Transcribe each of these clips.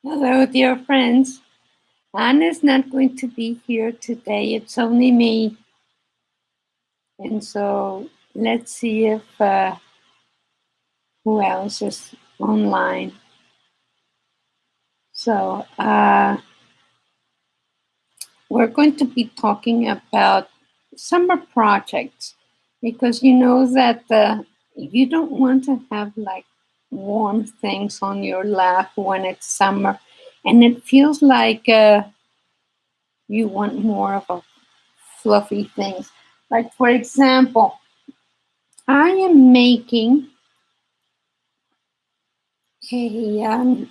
Hello, dear friends. Anna's not going to be here today. It's only me. And so let's see if who else is online. So we're going to be talking about summer projects because you know that you don't want to have like warm things on your lap when it's summer, and it feels like you want more of a fluffy things. Like, for example, I am making a,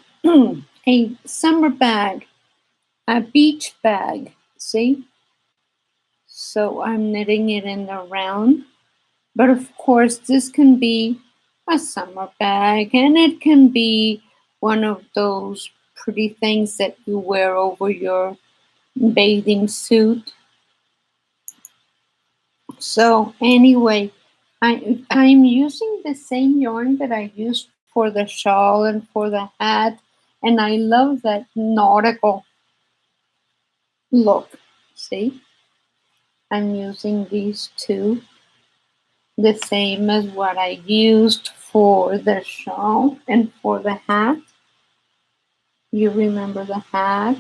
a summer bag, a beach bag, see? So I'm knitting it in the round. But of course, this can be a summer bag, and it can be one of those pretty things that you wear over your bathing suit. So anyway, I'm using the same yarn that I used for the shawl and for the hat, and I love that nautical look. See, I'm using these two, the same as what I used for the shawl and for the hat. You remember the hat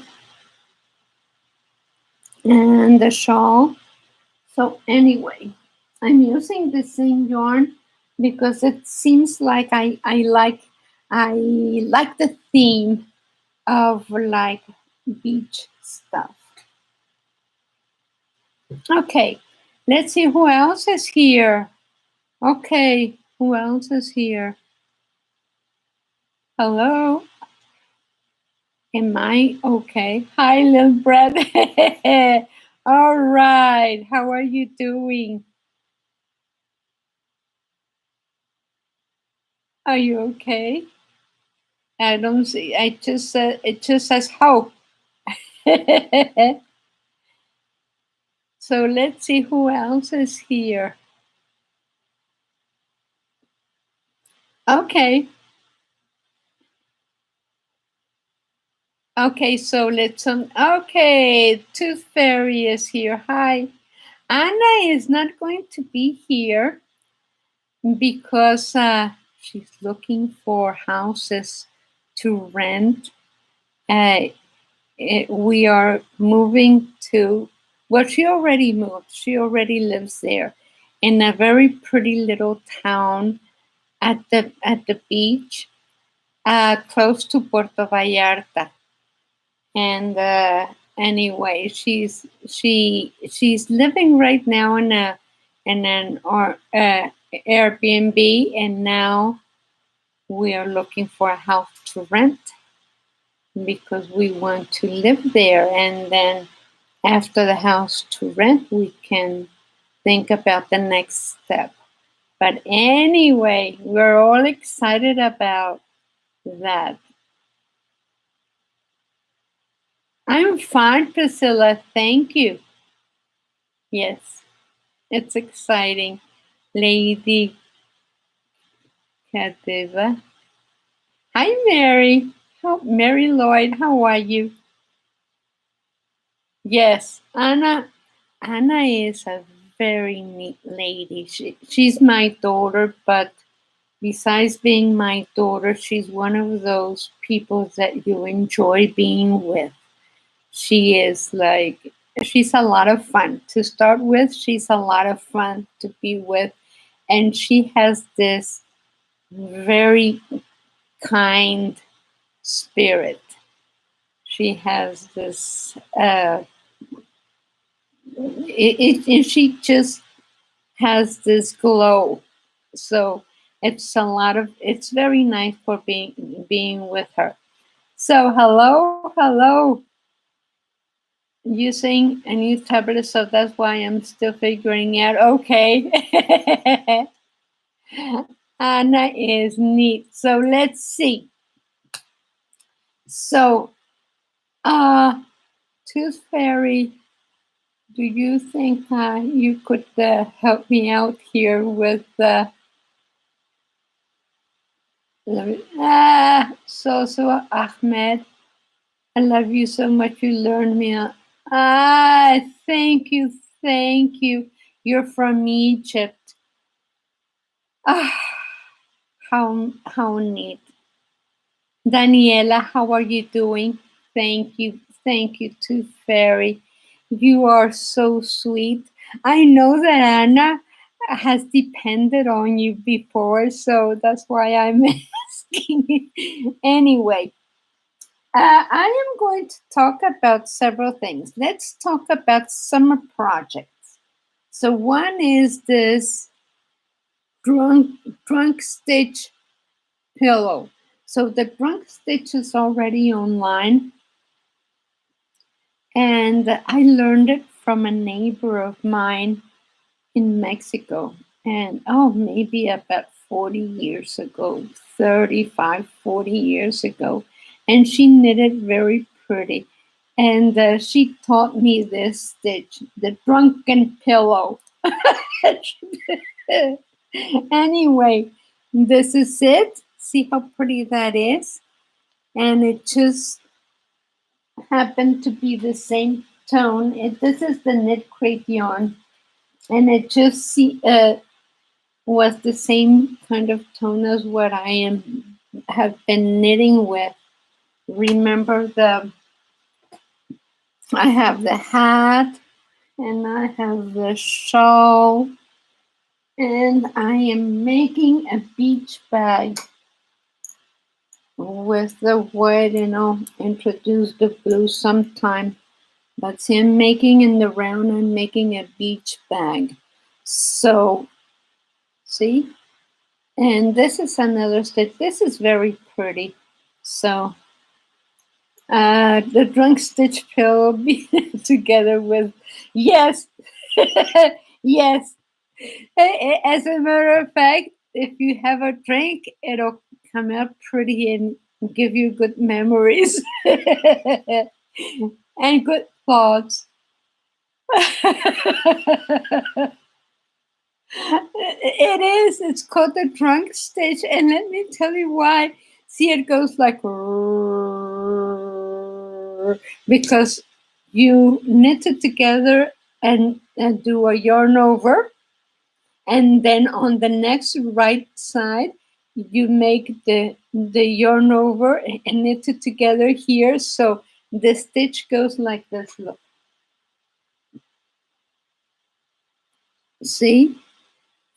and the shawl. So anyway, I'm using the same yarn because it seems like I like the theme of like beach stuff. Okay, let's see who else is here. Okay, who else is here? Hello, am I okay? Hi, little Brad. All right, how are you doing? Are you okay? I don't see. I just it just says hope. So let's see who else is here. Okay. Okay, so let's okay, Tooth Fairy is here. Hi. Anna is not going to be here because she's looking for houses to rent. Uh, we are moving to, well, she already moved. She already lives there in a very pretty little town at the beach, close to Puerto Vallarta. And anyway, she's living right now in an Airbnb, and now we are looking for a house to rent because we want to live there, and then after the house to rent, we can think about the next step. But anyway, we're all excited about that. I'm fine, Priscilla. Thank you. Yes, it's exciting. Lady Cadeva. Hi, Mary. Mary Lloyd, how are you? Yes, Anna. Anna is a very neat lady. She's my daughter, but besides being my daughter, she's one of those people that you enjoy being with. She is like, she's a lot of fun to start with. She's a lot of fun to be with. And she has this very kind spirit. She has this, she just has this glow. So it's very nice for being with her. So hello. Using a new tablet, so that's why I'm still figuring out. Okay. Anna is neat. So let's see. So, Tooth Fairy, do you think you could help me out here with so Ahmed? I love you so much. You learned me. Ah, thank you. Thank you. You're from Egypt. Ah, how neat. Daniela, how are you doing? Thank you. Thank you, Tooth Fairy. You are so sweet. I know that Anna has depended on you before, so that's why I'm asking. Anyway, I am going to talk about several things. Let's talk about summer projects. So, one is this drunk stitch pillow. So the drunk stitch is already online, and I learned it from a neighbor of mine in Mexico. And oh, maybe about 40 years ago, 35, 40 years ago. And she knitted very pretty. And she taught me this stitch, the drunken pillow. Anyway, this is it. See how pretty that is? And it just happened to be the same tone. This is the knit crate yarn, and it just was the same kind of tone as what have been knitting with. Remember I have the hat, and I have the shawl, and I am making a beach bag with the white, and I'll introduce the blue sometime. But see, I'm making in the round, I'm making a beach bag. So, see? And this is another stitch. This is very pretty. So, the drunk stitch pillow be together with, yes, yes. As a matter of fact, if you have a drink, it'll come out pretty and give you good memories and good thoughts. It is. It's called the drunk stitch, and let me tell you why. See, it goes like because you knit it together and do a yarn over, and then on the next right side you make the yarn over and knit it together here. So the stitch goes like this. Look, see,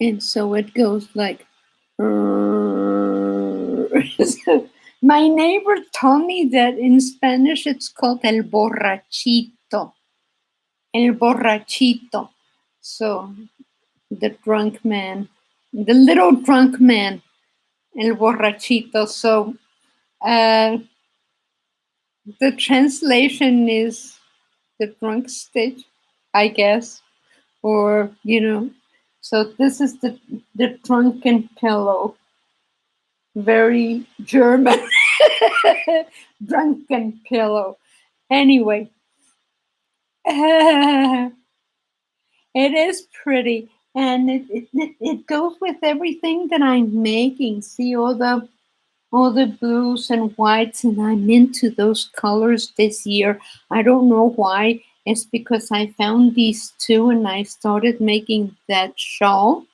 and so it goes like. My neighbor told me that in Spanish it's called el borrachito. El borrachito. So the drunk man, the little drunk man, el borrachito. So the translation is the drunk stitch, I guess, or So this is the drunken pillow. Very German. Drunken pillow. Anyway, it is pretty, and it goes with everything that I'm making. See all the blues and whites, and I'm into those colors this year. I don't know why. It's because I found these two, and I started making that shawl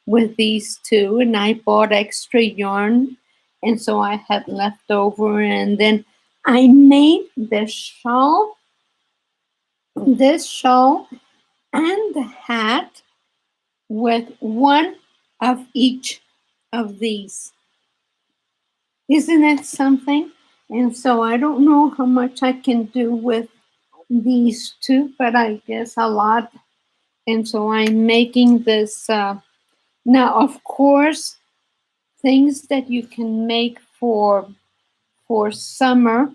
with these two, and I bought extra yarn, and so I had left over, and then I made this shawl and the hat with one of each of these. Isn't it something? And so I don't know how much I can do with these two, but I guess a lot. And so I'm making this. Now, of course, things that you can make for summer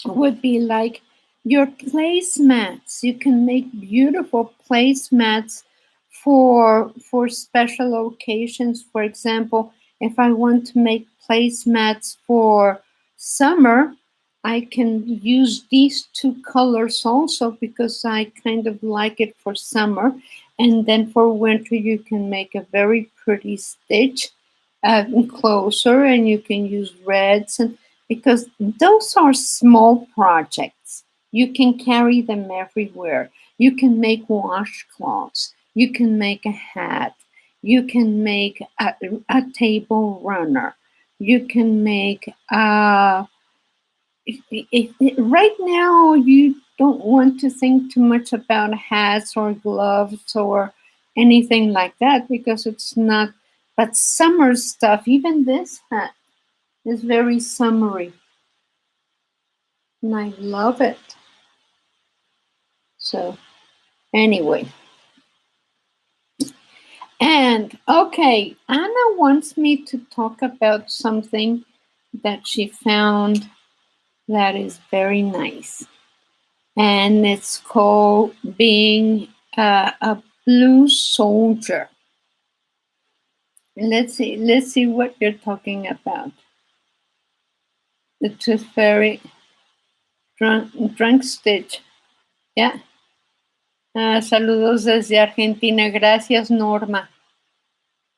would be like your placemats. You can make beautiful placemats for special occasions. For example, if I want to make placemats for summer, I can use these two colors also because I kind of like it for summer. And then for winter, you can make a very pretty stitch closer, and you can use reds. And because those are small projects. You can carry them everywhere. You can make washcloths. You can make a hat. You can make a table runner. You can make right now you don't want to think too much about hats or gloves or anything like that because it's not. But summer stuff, even this hat is very summery, and I love it. So anyway, and okay, Anna wants me to talk about something that she found that is very nice, and it's called being a blue soldier. Let's see what you're talking about. The tooth fairy drunk stitch. Yeah. Saludos desde Argentina. Gracias, Norma.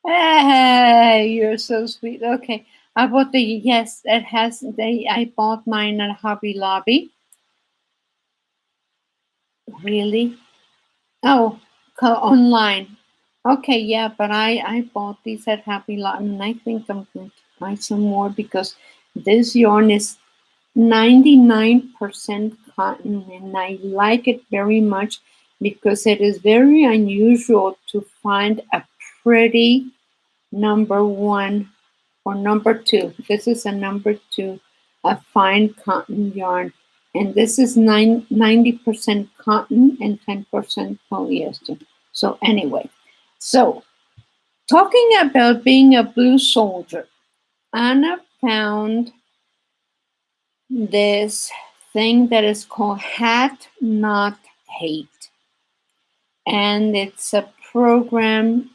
Hey, you're so sweet. Okay. I bought yes, it has, I bought mine at Hobby Lobby. Really? Oh, online. Okay, yeah, but I bought these at Hobby Lobby, and I think I'm going to buy some more because this yarn is 99% cotton, and I like it very much because it is very unusual to find a pretty number one or number two. This is a number two, a fine cotton yarn. And this is 90% cotton and 10% polyester. So anyway, so talking about being a blue soldier, Anna found this thing that is called Hat Not Hate. And it's a program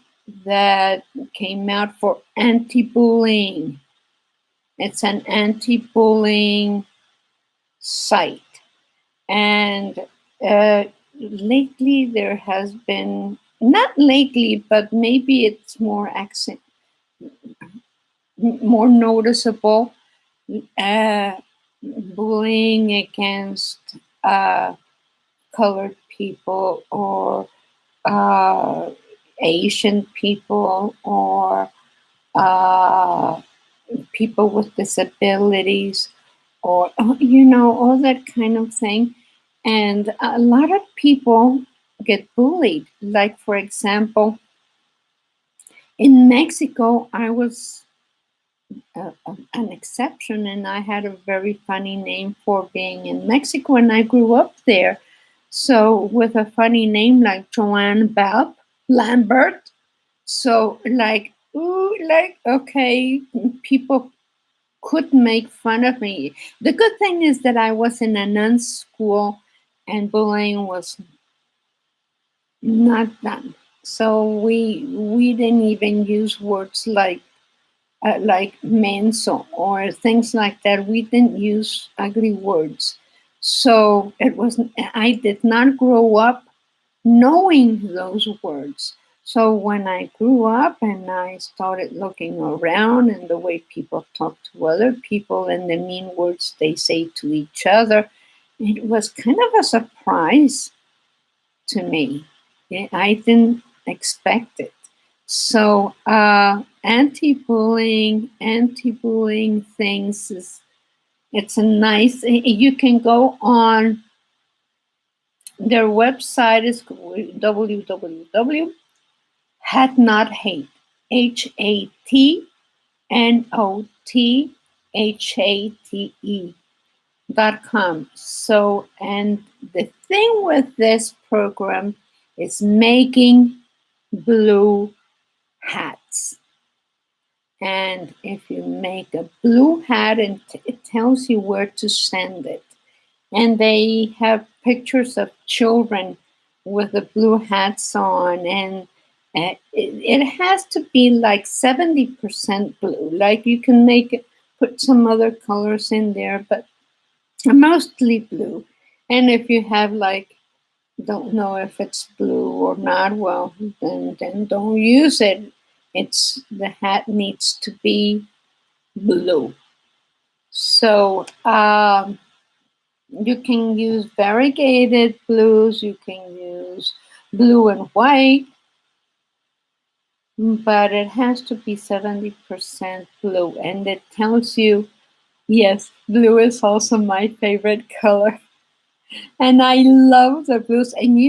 that came out for anti-bullying. It's an anti-bullying site. And lately there has been, not lately, but maybe it's more noticeable, bullying against colored people or Asian people or people with disabilities or, all that kind of thing. And a lot of people get bullied. Like, for example, in Mexico, I was an exception, and I had a very funny name for being in Mexico, and I grew up there. So with a funny name like JoannesWeb, Lambert. So okay, people could make fun of me. The good thing is that I was in a nun school and bullying was not done. So we didn't even use words like menso or things like that. We didn't use ugly words. So I did not grow up knowing those words. So when I grew up and I started looking around and the way people talk to other people and the mean words they say to each other, it was kind of a surprise to me. I didn't expect it. So anti-bullying things it's a nice. You can go on their website is www.hatnothate HATNOTHATE.com. So, and the thing with this program is making blue hats. And if you make a blue hat, and it tells you where to send it. And they have pictures of children with the blue hats on, and it has to be like 70% blue. Like you can put some other colors in there, but mostly blue. And if you have don't know if it's blue or not, well, then don't use it. The hat needs to be blue. So you can use variegated blues, you can use blue and white, but it has to be 70% blue. And it tells you, yes, blue is also my favorite color. And I love the blues. And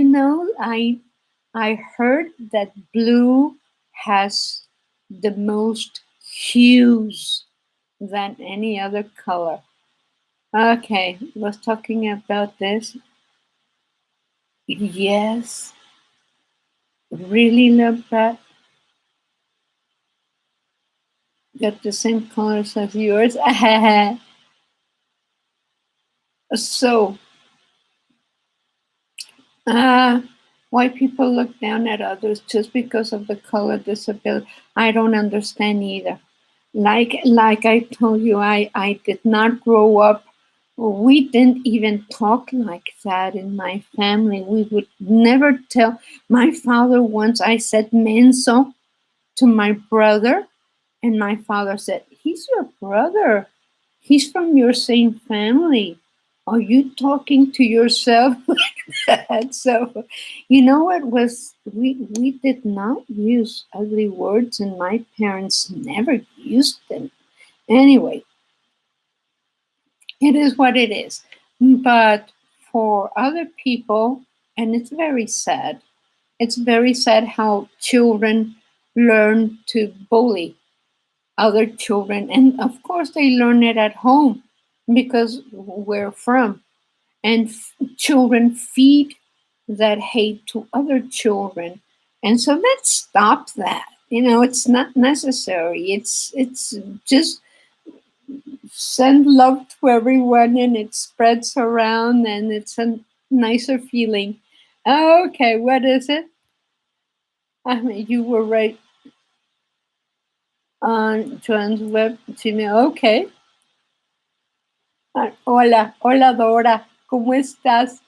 I heard that blue has the most hues than any other color. Okay, was talking about this. Yes, really love that. Got the same colors as yours. So, uh, why people look down at others just because of the color disability? I don't understand either. Like I told you, I did not grow up. We didn't even talk like that in my family. We would never tell. My father once, I said menso to my brother, and my father said, "He's your brother. He's from your same family. Are you talking to yourself like that?" So, it was, we did not use ugly words, and my parents never used them. Anyway, it is what it is. But for other people, and it's very sad how children learn to bully other children. And of course, they learn it at home because we're from. And children feed that hate to other children. And so let's stop that. It's not necessary. It's just send love to everyone, and it spreads around, and it's a nicer feeling. Okay, what is it? I mean, you were right on JoannesWeb. Okay. Hola, hola Dora, ¿cómo estás?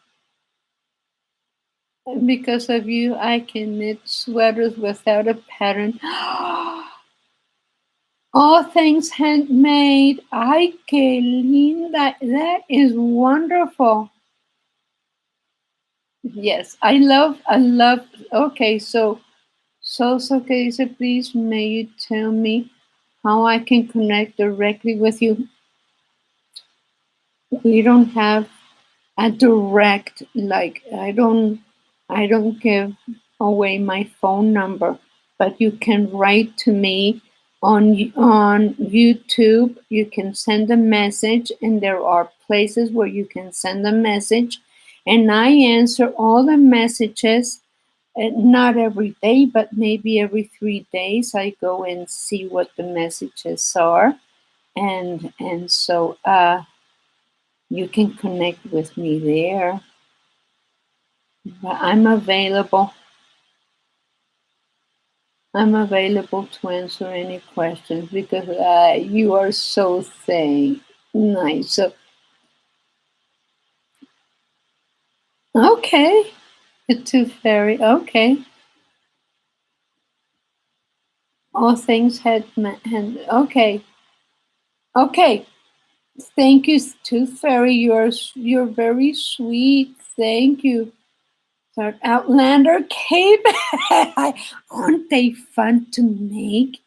Because of you, I can knit sweaters without a pattern. All things handmade. Ay, qué linda. That is wonderful. Yes, I love. Okay, so, que dice, please, may you tell me how I can connect directly with you? We don't have a direct, like, I don't give away my phone number, but you can write to me on YouTube. You can send a message, and there are places where you can send a message, and I answer all the messages. Not every day, but maybe every 3 days. I go and see what the messages are, and so you can connect with me there. But I'm available. I'm available to answer any questions because you are so nice. So, okay, the tooth fairy. Okay, all things okay, okay. Thank you, tooth fairy. You're very sweet. Thank you. So, Outlander cape. Aren't they fun to make?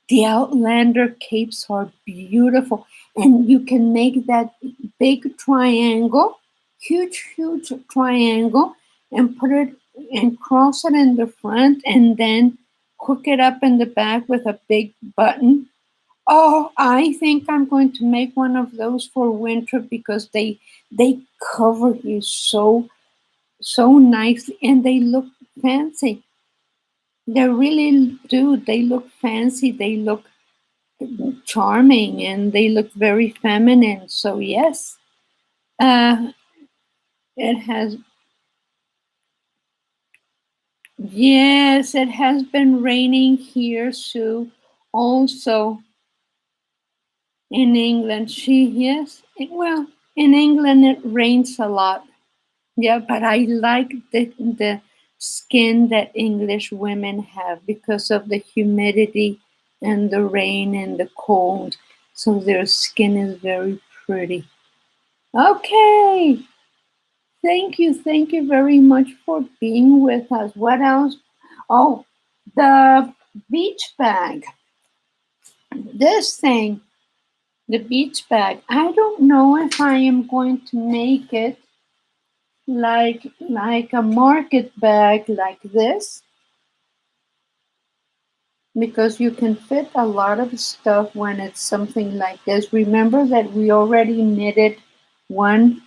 The Outlander capes are beautiful, and you can make that big triangle, huge triangle, and put it and cross it in the front, and then hook it up in the back with a big button. Oh, I think I'm going to make one of those for winter because they cover you so nicely, and they look fancy. They really do. They look fancy. They look charming, and they look very feminine. So yes, uh, it has. Yes, it has been raining here, Sue. Also in England, well, in England it rains a lot. Yeah, but I like the skin that English women have because of the humidity and the rain and the cold. So their skin is very pretty. Okay. Thank you very much for being with us. What else? Oh, the beach bag. This thing, the beach bag. I don't know if I am going to make it like a market bag like this, because you can fit a lot of stuff when it's something like this. Remember that we already knitted one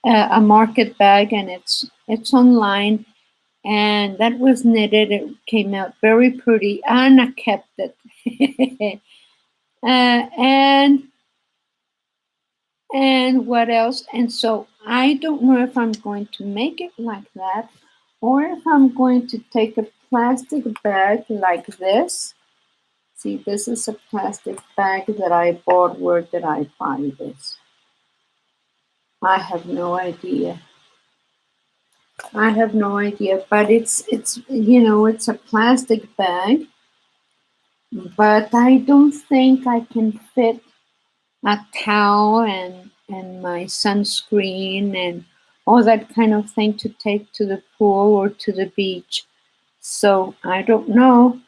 a market bag, and it's online, and that was knitted. It came out very pretty. Anna kept it. And what else? And so I don't know if I'm going to make it like that, or if I'm going to take a plastic bag like this. See, this is a plastic bag that I bought. Where did I buy this? I have no idea. I have no idea, but it's it's a plastic bag, but I don't think I can fit a towel and my sunscreen and all that kind of thing to take to the pool or to the beach. So I don't know.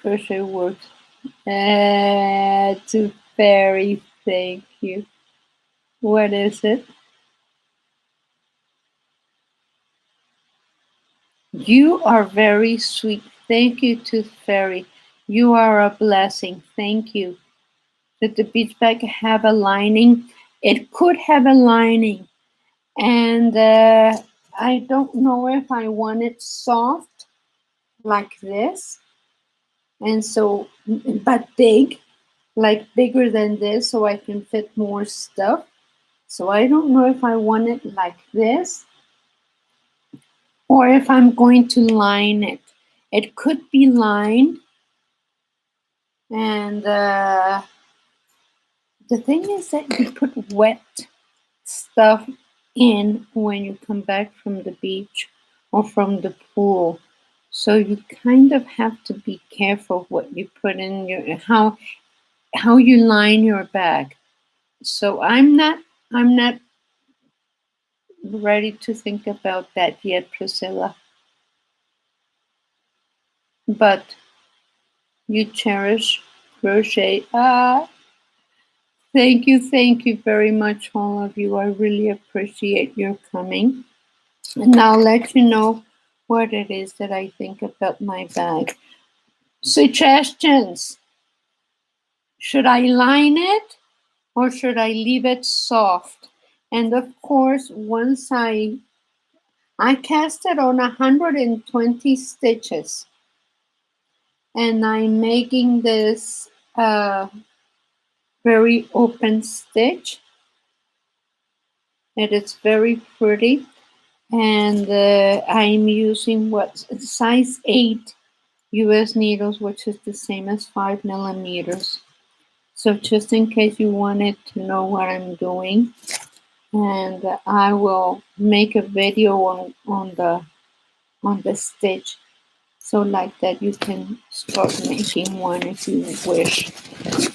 Crochet works. To fairy, thank you. What is it? You are very sweet. Thank you, Tooth Fairy. You are a blessing. Thank you. Did the beach bag have a lining? It could have a lining. And I don't know if I want it soft like this. And so, but big, like bigger than this, so I can fit more stuff. So I don't know if I want it like this, or if I'm going to line it. It could be lined. And the thing is that you put wet stuff in when you come back from the beach or from the pool. So you kind of have to be careful what you put in your how you line your bag. So I'm not ready to think about that yet, Priscilla. But you cherish crochet. Thank you very much, all of you. I really appreciate your coming. And I'll let you know what it is that I think about my bag. Suggestions. Should I line it or should I leave it soft? And of course, once I cast it on 120 stitches, and I'm making this very open stitch. It is very pretty, and I'm using what size 8 US needles, which is the same as 5 millimeters. So just in case you wanted to know what I'm doing, and I will make a video on the stitch, so like that you can start making one if you wish.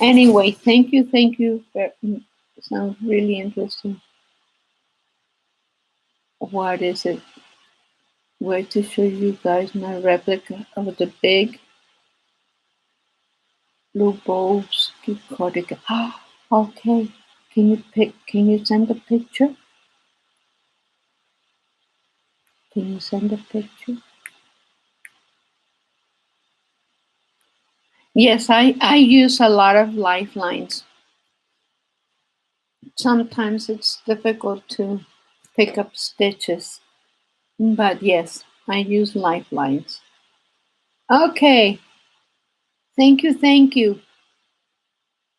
Anyway, thank you. Sounds really interesting. What is it? Where to show you guys my replica of the big blue bulbs cardigan. Okay. Can you send a picture? Can you send a picture? Yes, I use a lot of lifelines. Sometimes it's difficult to pick up stitches, but yes, I use lifelines. Okay. Thank you.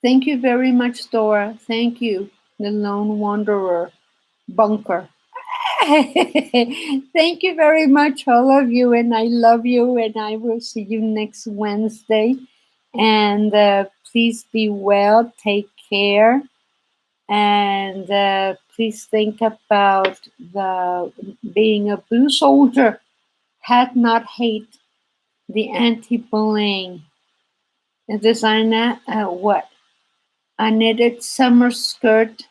Thank you very much, Dora. Thank you, the lone wanderer, bunker. Thank you very much, all of you, and I love you, and I will see you next Wednesday. And please be well, take care, and please think about the being a blue soldier. Had not hate the anti-bullying Designer, what? A knitted summer skirt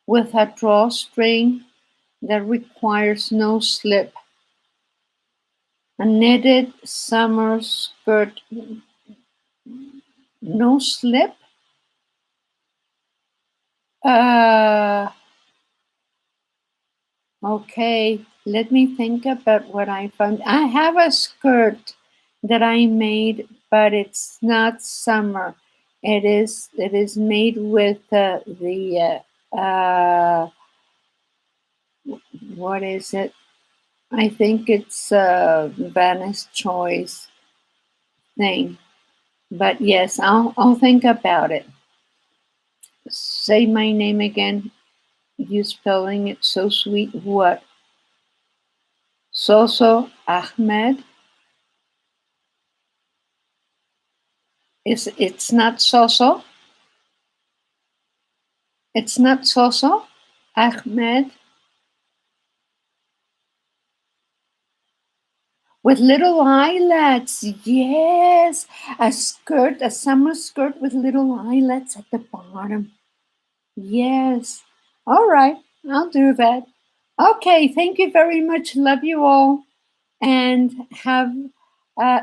with a drawstring that requires no slip. A knitted summer skirt, no slip? Uh, okay, let me think about what I found. I have a skirt that I made, but it's not summer. It is made with what is it? I think it's a Vanna's Choice thing. But yes, I'll think about it. Say my name again. You spelling it so sweet. What? Soso Ahmed. It's not Soso? It's not Soso? Ahmed. With little eyelets. Yes. A skirt, a summer skirt with little eyelets at the bottom. Yes. All right. I'll do that. Okay. Thank you very much. Love you all. And have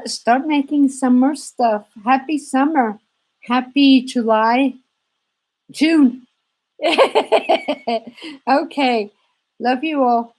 start making summer stuff. Happy summer. Happy July, June. Okay. Love you all.